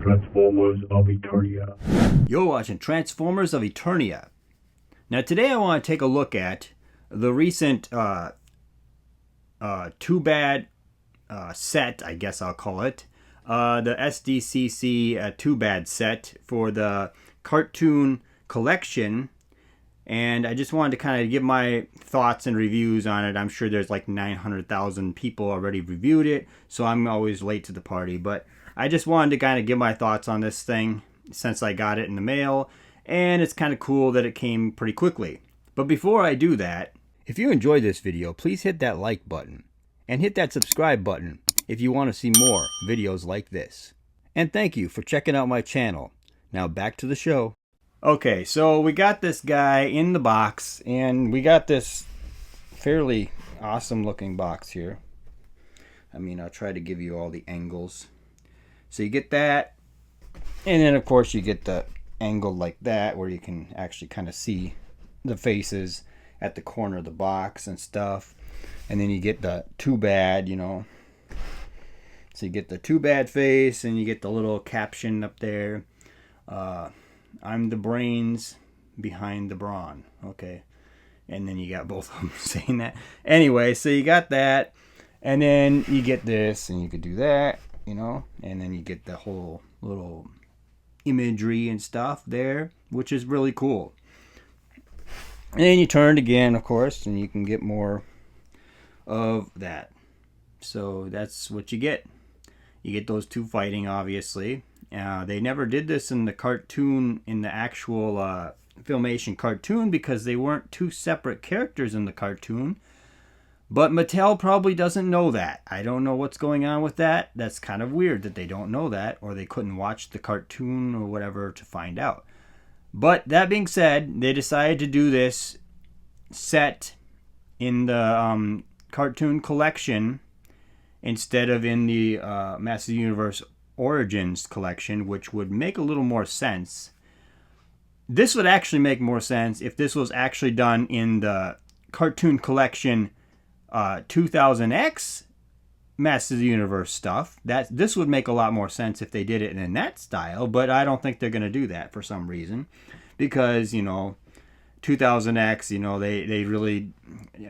Transformers of Eternia. You're watching Transformers of Eternia. Now today I want to take a look at the recent Too Bad set, I guess I'll call it. The SDCC Too Bad set for the cartoon collection. And I just wanted to kind of give my thoughts and reviews on it. I'm sure there's like 900,000 people already reviewed it, so I'm always late to the party. But I just wanted to kind of give my thoughts on this thing since I got it in the mail. And it's kind of cool that it came pretty quickly. But before I do that, if you enjoyed this video, please hit that like button. And hit that subscribe button if you want to see more videos like this. And thank you for checking out my channel. Now back to the show. Okay, so we got this guy in the box, and we got this fairly awesome looking box here. I mean, I'll try to give you all the angles. So you get that, and then of course you get the angle like that where you can actually kind of see the faces at the corner of the box and stuff. And then you get the Too Bad, you know. So you get the Too Bad face, and you get the little caption up there. I'm the brains behind the brawn. Okay. And then you got both of them saying that. Anyway, so you got that. And then you get this, and you could do that, you know. And then you get the whole little imagery and stuff there, which is really cool. And then you turn it again, of course, and you can get more of that. So that's what you get. You get those two fighting, obviously. They never did this in the cartoon, in the actual Filmation cartoon, because they weren't two separate characters in the cartoon. But Mattel probably doesn't know that. I don't know what's going on with that. That's kind of weird that they don't know that, or they couldn't watch the cartoon or whatever to find out. But that being said, they decided to do this set in the cartoon collection instead of in the Masters of the Universe Origins collection, which would make a little more sense. This would actually make more sense if this was actually done in the cartoon collection 2000X Masters of the Universe stuff. This would make a lot more sense if they did it in that style, but I don't think they're going to do that for some reason, because, you know, 2000X, you know, they really,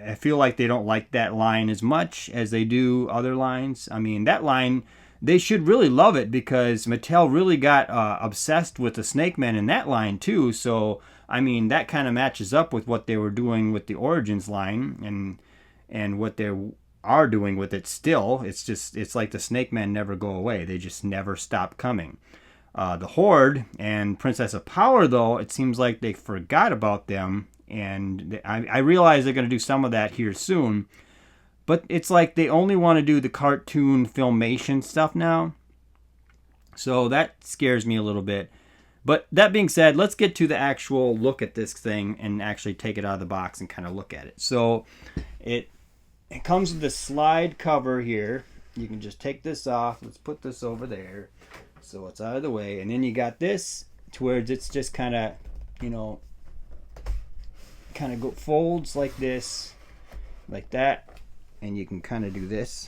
I feel like they don't like that line as much as they do other lines. I mean, that line, they should really love it, because Mattel really got obsessed with the Snake Man in that line too. So, I mean, that kind of matches up with what they were doing with the Origins line and what they are doing with it still. It's like the Snake Man never go away. They just never stop coming. The Horde and Princess of Power, though, it seems like they forgot about them. And I realize they're going to do some of that here soon. But it's like they only want to do the cartoon Filmation stuff now. So that scares me a little bit. But that being said, let's get to the actual look at this thing and actually take it out of the box and kind of look at it. So it comes with the slide cover here. You can just take this off. Let's put this over there so it's out of the way. And then you got this to where it's just kind of, you know, kind of folds like this, like that. And you can kind of do this,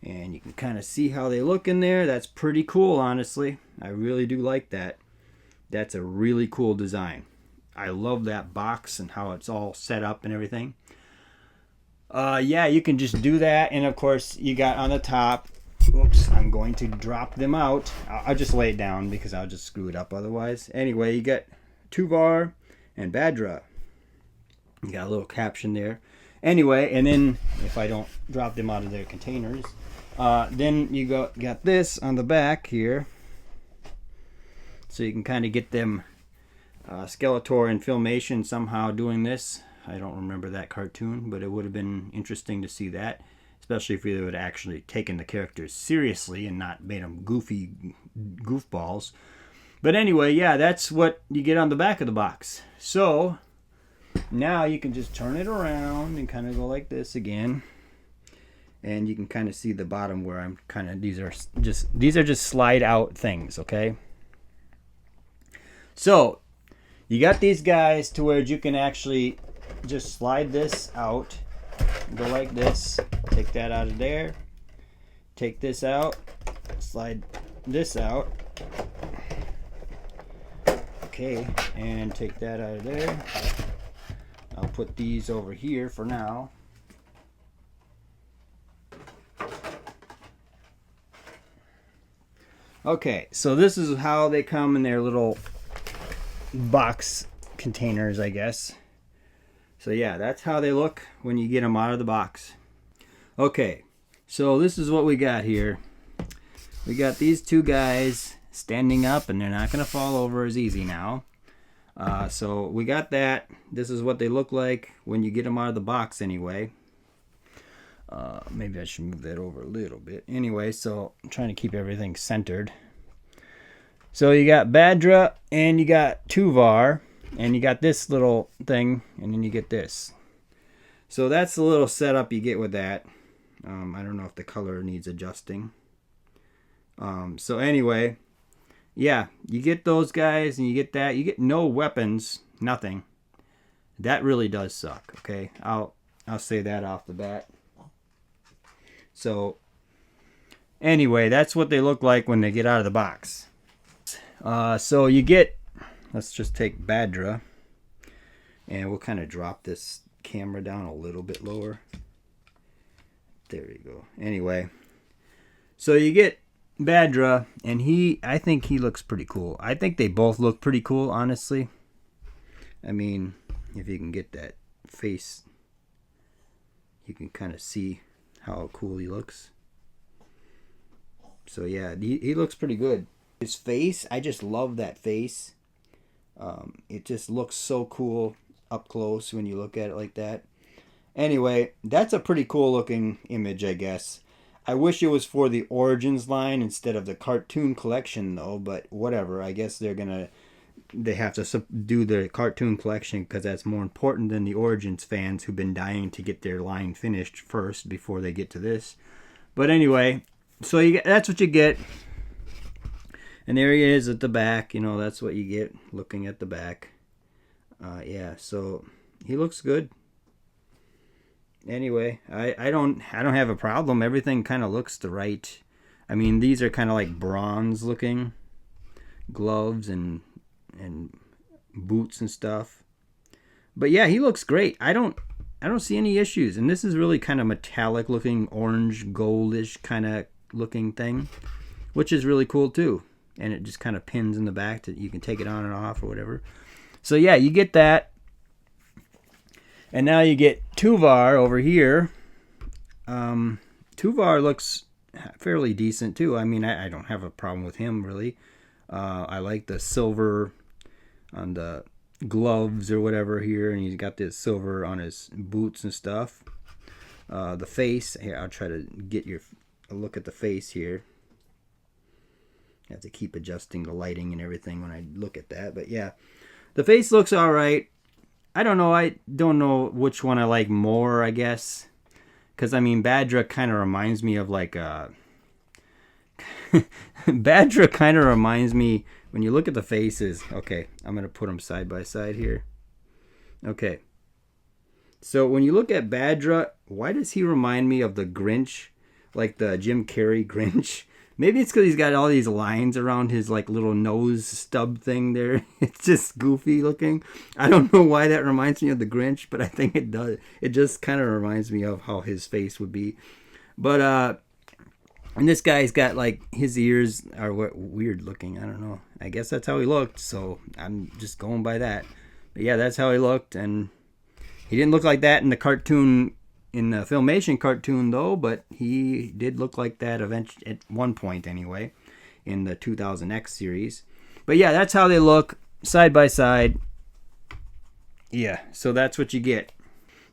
and you can kind of see how they look in there. That's pretty cool, honestly. I really do like that. That's a really cool design. I love that box and how it's all set up and everything. Yeah, you can just do that. And of course, you got on the top, oops, I'm going to drop them out. I'll just lay it down because I'll just screw it up otherwise. Anyway, you got Tuvar and Baddrah. You got a little caption there. Anyway, and then if I don't drop them out of their containers, then you got this on the back here, so you can kind of get them. Skeletor and Filmation somehow doing this. I don't remember that cartoon, but it would have been interesting to see that, especially if they would have actually taken the characters seriously and not made them goofy goofballs. But anyway, yeah, that's what you get on the back of the box. So now you can just turn it around and kind of go like this again, and you can kind of see the bottom where I'm kind of, these are just slide out things. Okay, so you got these guys to where you can actually just slide this out, go like this, take that out of there, take this out, slide this out. Okay, and take that out of there. I'll put these over here for now. Okay, so this is how they come in their little box containers, I guess. So yeah, that's how they look when you get them out of the box. Okay, so this is what we got here. We got these two guys standing up, and they're not going to fall over as easy now. So we got that. This is what they look like when you get them out of the box anyway. Maybe I should move that over a little bit. Anyway, so I'm trying to keep everything centered. So you got Baddrah and you got Tuvar, and you got this little thing, and then you get this. So that's the little setup you get with that. I don't know if the color needs adjusting. So anyway, yeah, you get those guys and you get that. You get no weapons, nothing. That really does suck, okay? I'll say that off the bat. So anyway, that's what they look like when they get out of the box. So you get, let's just take Baddrah, and we'll kind of drop this camera down a little bit lower. There you go. Anyway, so you get Baddrah, and I think he looks pretty cool. I think they both look pretty cool, honestly. I mean, if you can get that face, you can kind of see how cool he looks. So yeah, he looks pretty good. His face, I just love that face. It just looks so cool up close when you look at it like that. Anyway, that's a pretty cool looking image, I guess. I wish it was for the Origins line instead of the cartoon collection, though, but whatever. I guess they have to do the cartoon collection because that's more important than the Origins fans who've been dying to get their line finished first before they get to this. But anyway, so that's what you get. And there he is at the back. You know, that's what you get looking at the back. Yeah, so he looks good. Anyway, I don't have a problem. Everything kind of looks the right. I mean, these are kind of like bronze looking gloves and boots and stuff. But yeah, he looks great. I don't see any issues. And this is really kind of metallic looking, orange goldish kind of looking thing, which is really cool too. And it just kind of pins in the back that you can take it on and off or whatever. So yeah, you get that. And now you get Tuvar over here. Tuvar looks fairly decent too. I mean, I don't have a problem with him really. I like the silver on the gloves or whatever here, and he's got this silver on his boots and stuff. The face, here, I'll try to get a look at the face here. I have to keep adjusting the lighting and everything when I look at that, but yeah, the face looks all right. I don't know which one I like more, I guess, because I mean Baddrah kind of reminds me of like Baddrah kind of reminds me, when you look at the faces. Okay, I'm gonna put them side by side here. Okay, so when you look at Baddrah, why does he remind me of the Grinch, like the Jim Carrey Grinch? Maybe it's because he's got all these lines around his like little nose stub thing there. It's just goofy looking. I don't know why that reminds me of the Grinch, but I think it does. It just kind of reminds me of how his face would be. But and this guy's got like, his ears are weird looking. I don't know. I guess that's how he looked, so I'm just going by that. But yeah, that's how he looked, and he didn't look like that in the cartoon. In the Filmation cartoon, though, but he did look like that eventually, at one point anyway, in the 2000X series. But yeah, that's how they look side by side. Yeah, so that's what you get.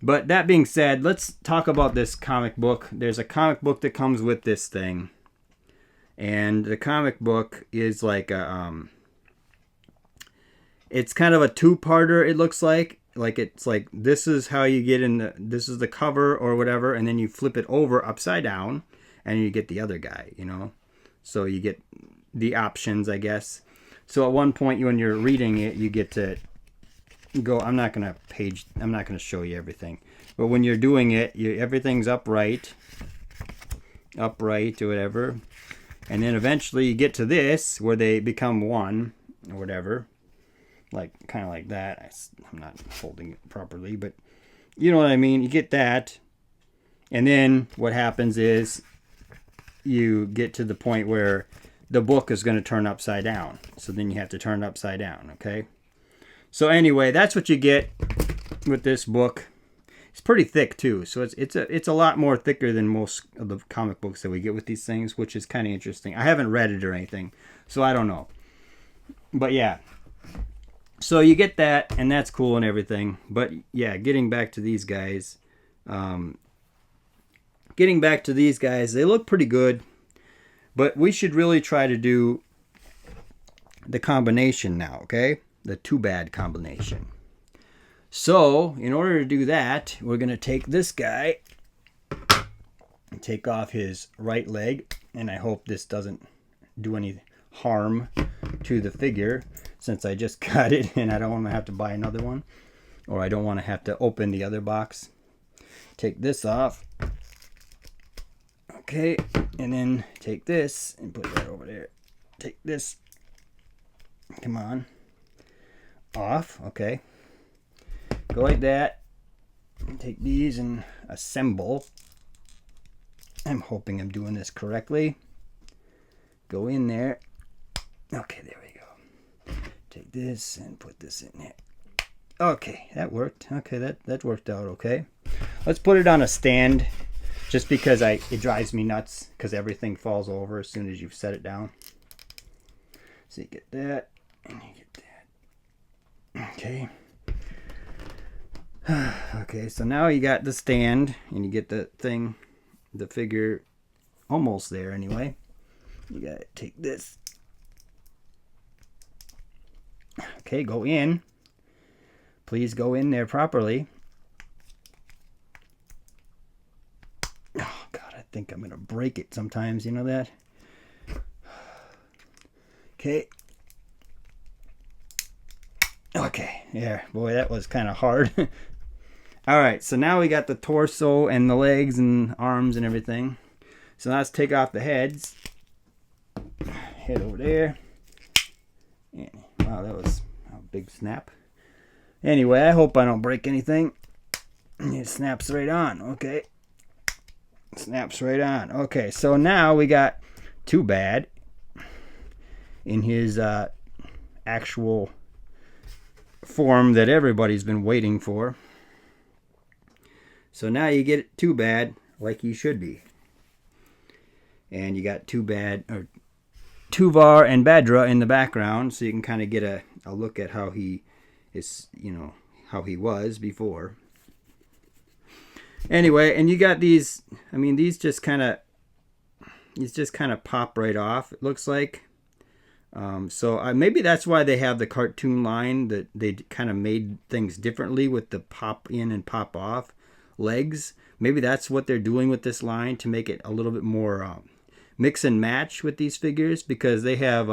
But that being said, let's talk about this comic book. There's a comic book that comes with this thing, and the comic book is like it's kind of a two-parter. It looks like. Like, it's like, this is how you get in this is the cover or whatever, and then you flip it over upside down and you get the other guy, you know. So you get the options, I guess. So at one point when you're reading it, you get to go, I'm not going to show you everything. But when you're doing it, everything's upright or whatever. And then eventually you get to this where they become one or whatever. Like, kind of like that. I'm not holding it properly, but you know what I mean. You get that. And then what happens is you get to the point where the book is going to turn upside down. So then you have to turn it upside down, okay? So anyway, that's what you get with this book. It's pretty thick too, so it's a lot more thicker than most of the comic books that we get with these things, which is kind of interesting. I haven't read it or anything, so I don't know. But yeah, so you get that, and that's cool and everything. But yeah, getting back to these guys, they look pretty good. But we should really try to do the combination now, okay? The Too Bad combination. So, in order to do that, we're going to take this guy and take off his right leg. And I hope this doesn't do any harm to the figure, since I just got it and I don't want to have to buy another one. Or I don't want to have to open the other box. Take this off. Okay, and then take this and put that over there. Take this, come on, off, okay. Go like that. Take these and assemble. I'm hoping I'm doing this correctly. Go in there. Okay, there we go. Take this and put this in there. Okay, that worked. Okay, that worked out okay. Let's put it on a stand, just because it drives me nuts because everything falls over as soon as you've set it down. So you get that and you get that. Okay. Okay, so now you got the stand and you get the thing, the figure almost there anyway. You gotta take this. Okay, go in. Please go in there properly. Oh God, I think I'm gonna break it sometimes, you know that? Okay. Okay, yeah, boy, that was kind of hard. All right, so now we got the torso and the legs and arms and everything. So now let's take off the heads. Head over there. And, wow, that was a big snap. Anyway, I hope I don't break anything. It snaps right on, okay. Snaps right on. Okay, so now we got Too Bad in his actual form that everybody's been waiting for. So now you get Too Bad like you should be. And you got Too Bad, or Tuvar and Baddrah in the background, so you can kind of get a look at how he is, you know, how he was before. Anyway, and you got these, I mean, these just kind of pop right off, it looks like. So maybe that's why they have the cartoon line, that they kind of made things differently with the pop in and pop off legs. Maybe that's what they're doing with this line to make it a little bit more mix and match with these figures, because they have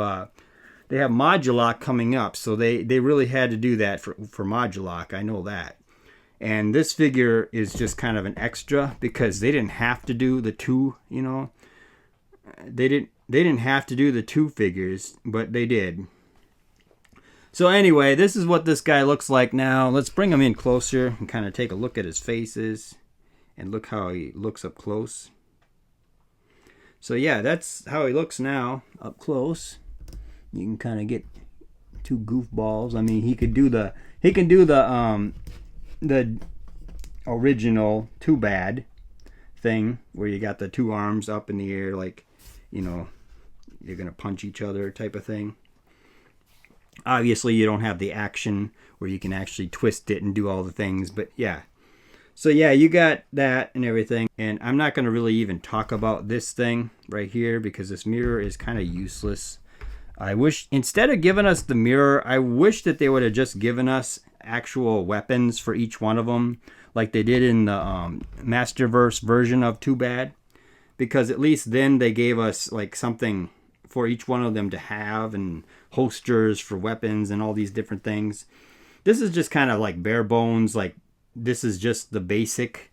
Modulock coming up, so they really had to do that for Modulock. I know that. And this figure is just kind of an extra, because they didn't have to do the two, you know. They didn't have to do the two figures, but they did. So anyway, this is what this guy looks like now. Let's bring him in closer and kind of take a look at his faces and look how he looks up close. So yeah, that's how he looks now up close. You can kind of get two goofballs. I mean, he can do the original Too Bad thing where you got the two arms up in the air, like, you know, you're gonna punch each other type of thing. Obviously, you don't have the action where you can actually twist it and do all the things, but yeah. So yeah, you got that and everything. And I'm not going to really even talk about this thing right here, because this mirror is kind of useless. I wish, instead of giving us the mirror, I wish that they would have just given us actual weapons for each one of them, like they did in the Masterverse version of Too Bad. Because at least then they gave us like something for each one of them to have, and holsters for weapons and all these different things. This is just kind of like bare bones, like this is just the basic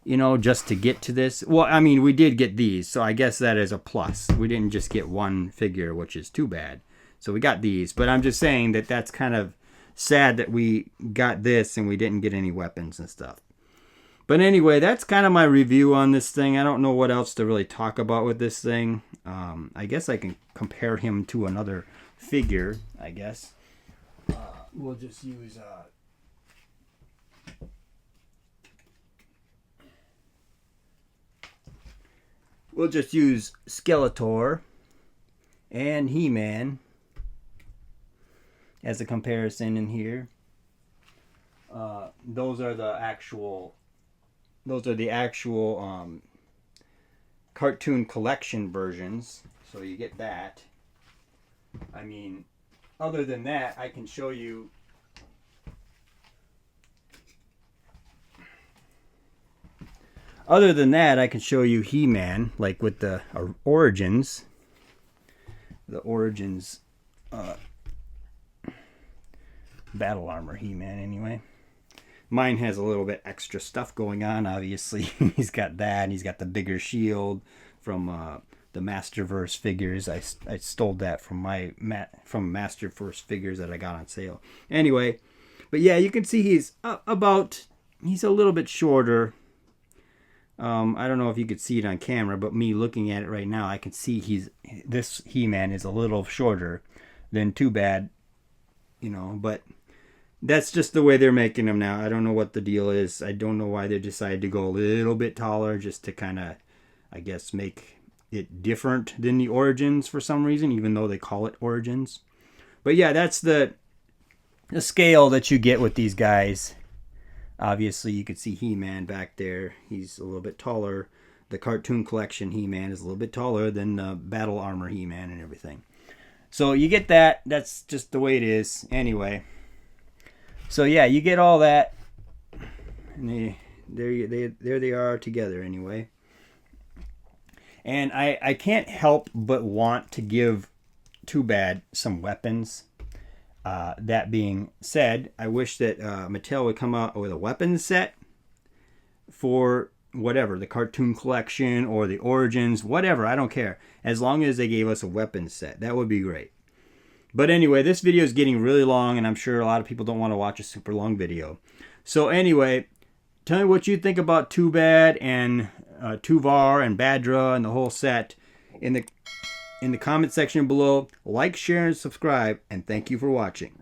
you know, just to get to this. Well, I mean, we did get these, so I guess that is a plus. We didn't just get one figure, which is too bad. So we got these, but I'm just saying that that's kind of sad that we got this and we didn't get any weapons and stuff. But anyway, that's kind of my review on this thing. I don't know what else to really talk about with this thing. I guess I can compare him to another figure, I guess. We'll just use... we'll just use Skeletor and He-Man as a comparison in here. Those are the actual cartoon collection versions, so you get that. I mean, other than that, I can show you He-Man, like with the Origins. The Origins battle armor He-Man, anyway. Mine has a little bit extra stuff going on, obviously. He's got that, and he's got the bigger shield from the Masterverse figures. I stole that from from Masterverse figures that I got on sale. Anyway, but yeah, you can see he's he's a little bit shorter. I don't know if you could see it on camera, but me looking at it right now, I can see this He-Man is a little shorter than Too Bad, you know, but that's just the way they're making them now. I don't know what the deal is. I don't know why they decided to go a little bit taller just to kind of, I guess, make it different than the Origins for some reason, even though they call it Origins. But yeah, that's the scale that you get with these guys. Obviously, you can see He-Man back there. He's a little bit taller. The cartoon collection He-Man is a little bit taller than the battle armor He-Man and everything. So you get that. That's just the way it is. Anyway. So yeah, you get all that. And there they are together anyway. And I can't help but want to give Too Bad some weapons. That being said, I wish that Mattel would come out with a weapons set for whatever, the cartoon collection or the Origins, whatever, I don't care. As long as they gave us a weapons set, that would be great. But anyway, this video is getting really long, and I'm sure a lot of people don't want to watch a super long video. So anyway, tell me what you think about Too Bad and Tuvar and Baddrah and the whole set in the comment section below. Like, share, and subscribe, and thank you for watching.